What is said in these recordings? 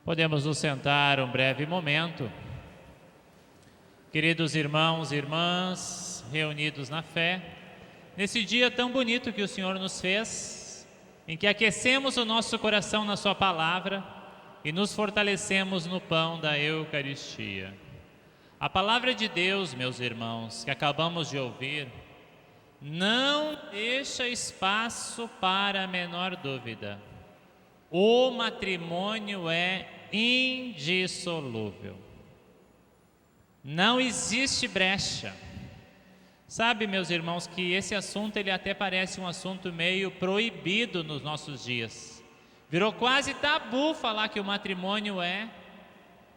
Podemos nos sentar um breve momento. Queridos irmãos e irmãs, reunidos na fé, nesse dia tão bonito que o Senhor nos fez, em que aquecemos o nosso coração na Sua palavra e nos fortalecemos no pão da Eucaristia. A palavra de Deus, meus irmãos, que acabamos de ouvir, não deixa espaço para a menor dúvida. O matrimônio é indissolúvel. Não existe brecha. Sabe, meus irmãos, que esse assunto ele até parece um assunto meio proibido nos nossos dias. Virou quase tabu falar que o matrimônio é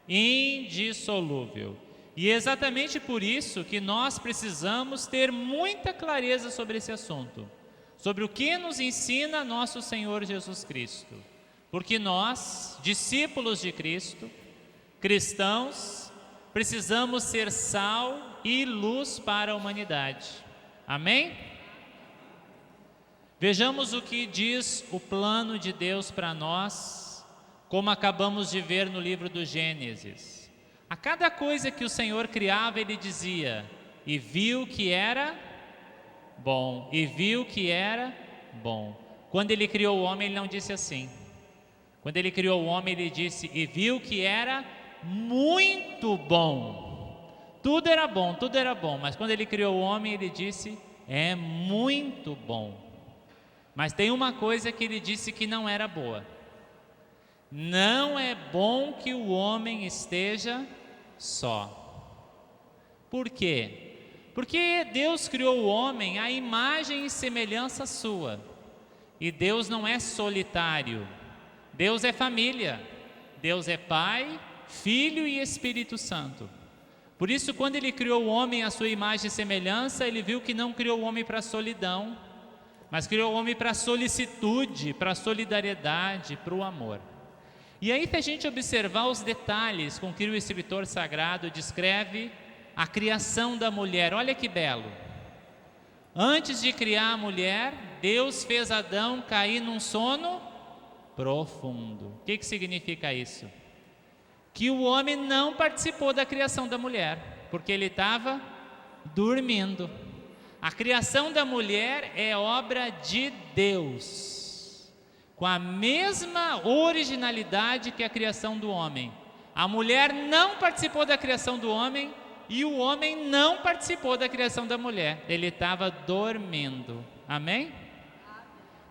indissolúvel. E é exatamente por isso que nós precisamos ter muita clareza sobre esse assunto, sobre o que nos ensina nosso Senhor Jesus Cristo. Porque nós, discípulos de Cristo, cristãos, precisamos ser sal e luz para a humanidade. Amém? Vejamos o que diz o plano de Deus para nós, como acabamos de ver no livro do Gênesis. A cada coisa que o Senhor criava, Ele dizia, e viu que era bom, e viu que era bom. Quando Ele criou o homem, Ele não disse assim. Quando Ele criou o homem, Ele disse, e viu que era muito bom. Tudo era bom, mas quando Ele criou o homem, Ele disse, é muito bom. Mas tem uma coisa que Ele disse que não era boa. Não é bom que o homem esteja só. Por quê? Porque Deus criou o homem à imagem e semelhança sua. E Deus não é solitário. Deus é família. Deus é Pai, Filho e Espírito Santo. Por isso, quando Ele criou o homem à sua imagem e semelhança, Ele viu que não criou o homem para a solidão, mas criou o homem para a solicitude, para a solidariedade, para o amor. E aí, se a gente observar os detalhes com que o escritor sagrado descreve a criação da mulher, olha que belo. Antes de criar a mulher, Deus fez Adão cair num sono profundo. O que significa isso? Que o homem não participou da criação da mulher, porque ele estava dormindo. A criação da mulher é obra de Deus, com a mesma originalidade que a criação do homem. A mulher não participou da criação do homem e o homem não participou da criação da mulher. Ele estava dormindo. Amém?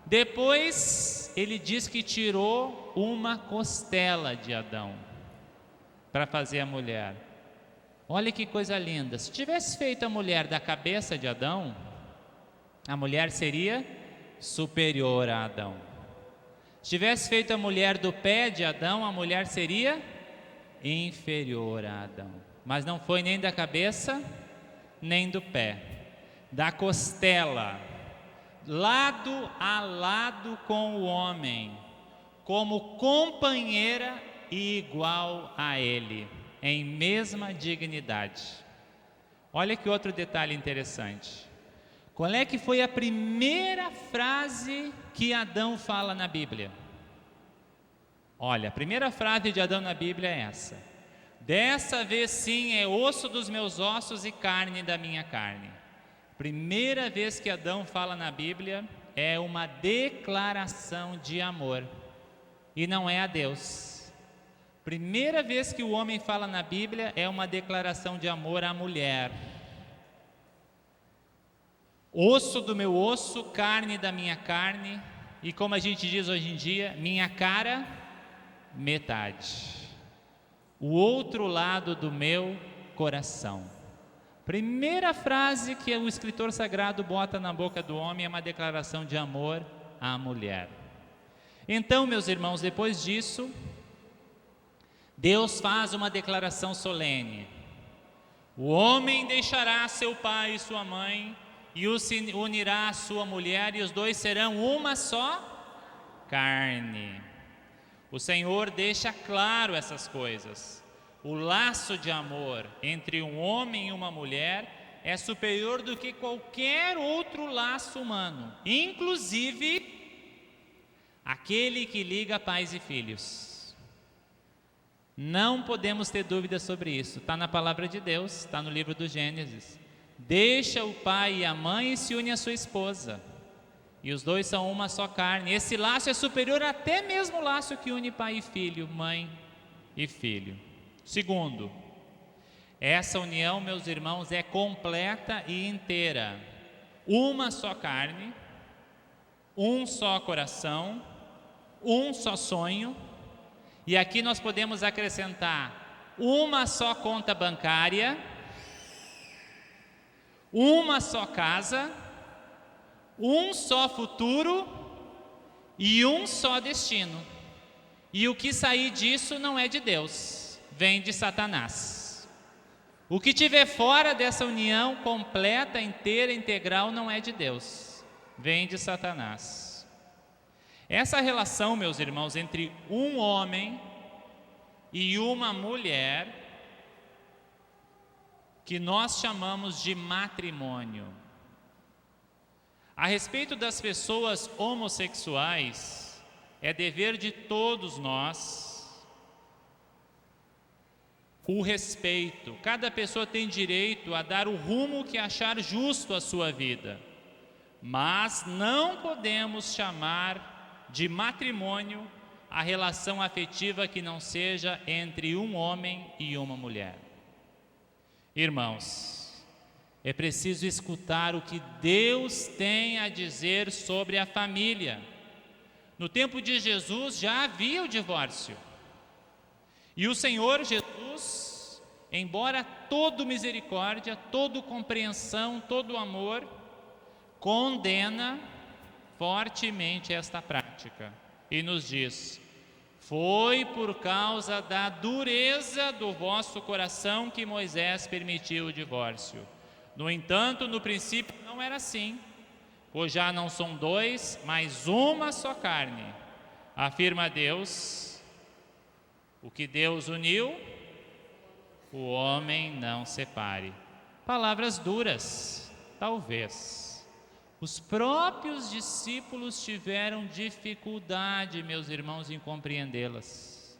Depois, ele diz que tirou uma costela de Adão para fazer a mulher. Olha que coisa linda. Se tivesse feito a mulher da cabeça de Adão, a mulher seria superior a Adão. Se tivesse feito a mulher do pé de Adão, a mulher seria inferior a Adão. Mas não foi nem da cabeça, nem do pé. Da costela, lado a lado com o homem, como companheira e igual a ele, em mesma dignidade. Olha que outro detalhe interessante. Qual é que foi a primeira frase que Adão fala na Bíblia? Olha, a primeira frase de Adão na Bíblia é essa: dessa vez sim é osso dos meus ossos e carne da minha carne. Primeira vez que Adão fala na Bíblia é uma declaração de amor, e não é a Deus. Primeira vez que o homem fala na Bíblia é uma declaração de amor à mulher. Osso do meu osso, carne da minha carne, e como a gente diz hoje em dia, minha cara, metade. O outro lado do meu coração. Primeira frase que o escritor sagrado bota na boca do homem é uma declaração de amor à mulher. Então, meus irmãos, depois disso, Deus faz uma declaração solene. O homem deixará seu pai e sua mãe e se unirá à sua mulher, e os dois serão uma só carne. O Senhor deixa claro essas coisas. O laço de amor entre um homem e uma mulher é superior do que qualquer outro laço humano, inclusive aquele que liga pais e filhos. Não podemos ter dúvida sobre isso. Está na palavra de Deus, está no livro do Gênesis. Deixa o pai e a mãe e se une à sua esposa. E os dois são uma só carne. Esse laço é superior até mesmo o laço que une pai e filho, mãe e filho. Segundo, essa união, meus irmãos, é completa e inteira. Uma só carne, um só coração, um só sonho. E aqui nós podemos acrescentar uma só conta bancária, uma só casa, um só futuro e um só destino. E o que sair disso não é de Deus, vem de Satanás. O que tiver fora dessa união completa, inteira, integral, não é de Deus, vem de Satanás. Essa relação, meus irmãos, entre um homem e uma mulher, que nós chamamos de matrimônio. A respeito das pessoas homossexuais, é dever de todos nós o respeito. Cada pessoa tem direito a dar o rumo que achar justo à sua vida, mas não podemos chamar de matrimônio a relação afetiva que não seja entre um homem e uma mulher. Irmãos, é preciso escutar o que Deus tem a dizer sobre a família. No tempo de Jesus já havia o divórcio. E o Senhor Jesus, embora todo misericórdia, todo compreensão, todo amor, condena fortemente esta prática e nos diz: foi por causa da dureza do vosso coração que Moisés permitiu o divórcio. No entanto, no princípio não era assim, pois já não são dois, mas uma só carne. Afirma Deus: o que Deus uniu, o homem não separe. Palavras duras, talvez. Os próprios discípulos tiveram dificuldade, meus irmãos, em compreendê-las.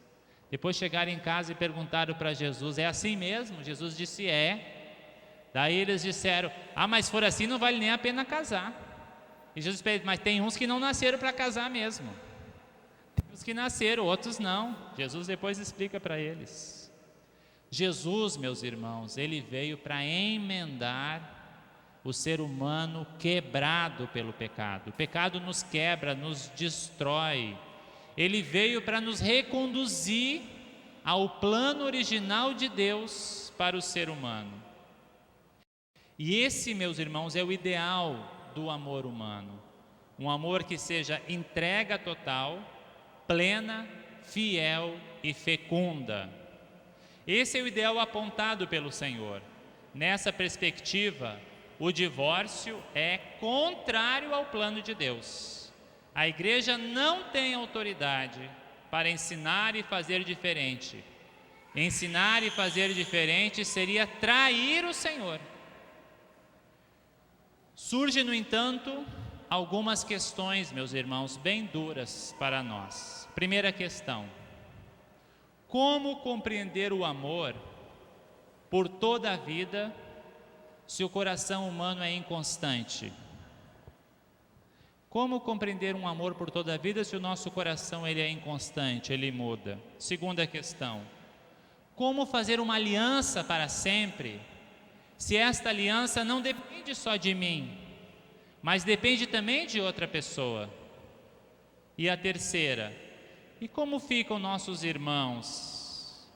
Depois chegaram em casa e perguntaram para Jesus: é assim mesmo? Jesus disse: é. Daí eles disseram: mas se for assim não vale nem a pena casar. E Jesus disse: mas tem uns que não nasceram para casar mesmo. Tem uns que nasceram, outros não. Jesus depois explica para eles. Jesus, meus irmãos, ele veio para emendar o ser humano quebrado pelo pecado. O pecado nos quebra, nos destrói. Ele veio para nos reconduzir ao plano original de Deus para o ser humano. E esse, meus irmãos, é o ideal do amor humano. Um amor que seja entrega total, plena, fiel e fecunda. Esse é o ideal apontado pelo Senhor. Nessa perspectiva, o divórcio é contrário ao plano de Deus. A igreja não tem autoridade para ensinar e fazer diferente. Ensinar e fazer diferente seria trair o Senhor. Surge, no entanto, algumas questões, meus irmãos, bem duras para nós. Primeira questão: como compreender o amor por toda a vida se o coração humano é inconstante? Como compreender um amor por toda a vida se o nosso coração ele é inconstante, ele muda? Segunda questão: como fazer uma aliança para sempre se esta aliança não depende só de mim, mas depende também de outra pessoa? E a terceira: e como ficam nossos irmãos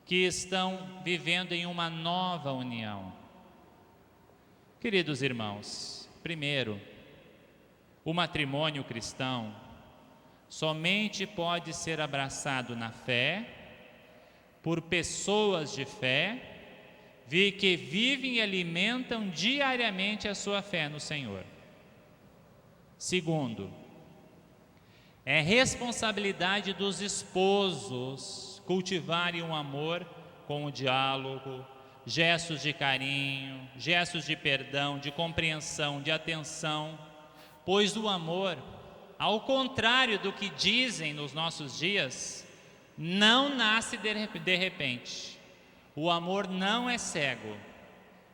que estão vivendo em uma nova união? Queridos irmãos, primeiro, o matrimônio cristão somente pode ser abraçado na fé por pessoas de fé que vivem e alimentam diariamente a sua fé no Senhor. Segundo, é responsabilidade dos esposos cultivarem um amor com o diálogo, gestos de carinho, gestos de perdão, de compreensão, de atenção, pois o amor, ao contrário do que dizem nos nossos dias, não nasce de repente. O amor não é cego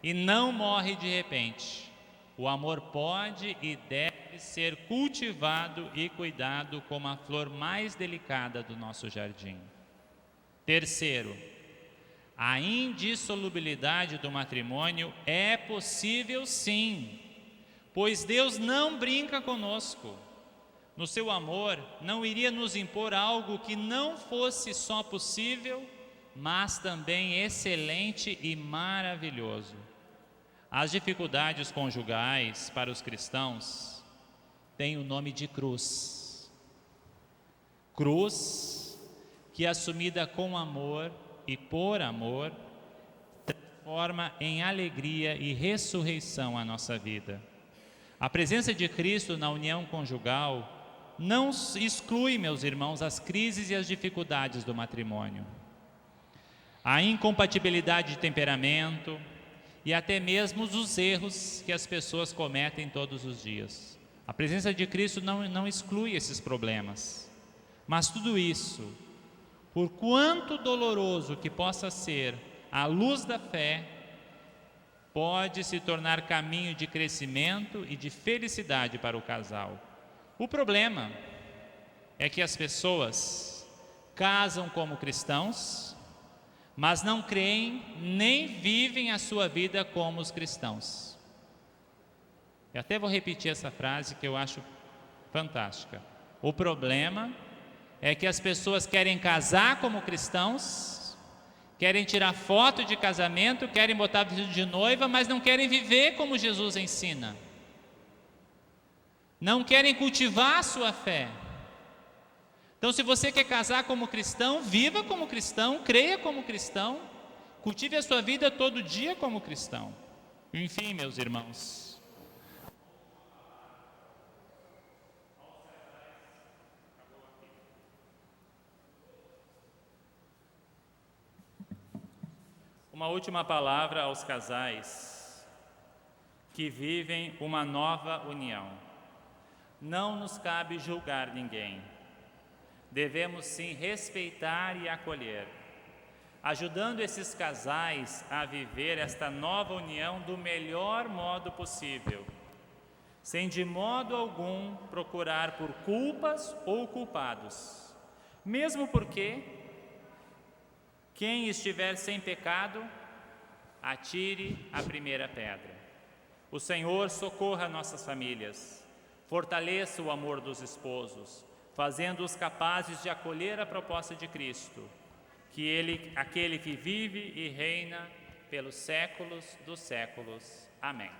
e não morre de repente. O amor pode e deve ser cultivado e cuidado como a flor mais delicada do nosso jardim. Terceiro, a indissolubilidade do matrimônio é possível sim, pois Deus não brinca conosco. No seu amor, não iria nos impor algo que não fosse só possível, mas também excelente e maravilhoso. As dificuldades conjugais para os cristãos têm o nome de cruz. Cruz que, assumida com amor e por amor, transforma em alegria e ressurreição a nossa vida. A presença de Cristo na união conjugal não exclui, meus irmãos, as crises e as dificuldades do matrimônio. A incompatibilidade de temperamento e até mesmo os erros que as pessoas cometem todos os dias. A presença de Cristo não exclui esses problemas. Mas tudo isso, por quanto doloroso que possa ser, à luz da fé, pode se tornar caminho de crescimento e de felicidade para o casal. O problema é que as pessoas casam como cristãos, mas não creem nem vivem a sua vida como os cristãos. Eu até vou repetir essa frase que eu acho fantástica. O problema é que as pessoas querem casar como cristãos, querem tirar foto de casamento, querem botar vestido de noiva, mas não querem viver como Jesus ensina. Não querem cultivar a sua fé. Então, se você quer casar como cristão, viva como cristão, creia como cristão, cultive a sua vida todo dia como cristão. Enfim, meus irmãos, uma última palavra aos casais que vivem uma nova união. Não nos cabe julgar ninguém. Devemos sim respeitar e acolher, ajudando esses casais a viver esta nova união do melhor modo possível, sem de modo algum procurar por culpas ou culpados, mesmo porque quem estiver sem pecado, atire a primeira pedra. O Senhor socorra nossas famílias, fortaleça o amor dos esposos, fazendo-os capazes de acolher a proposta de Cristo, aquele que vive e reina pelos séculos dos séculos. Amém.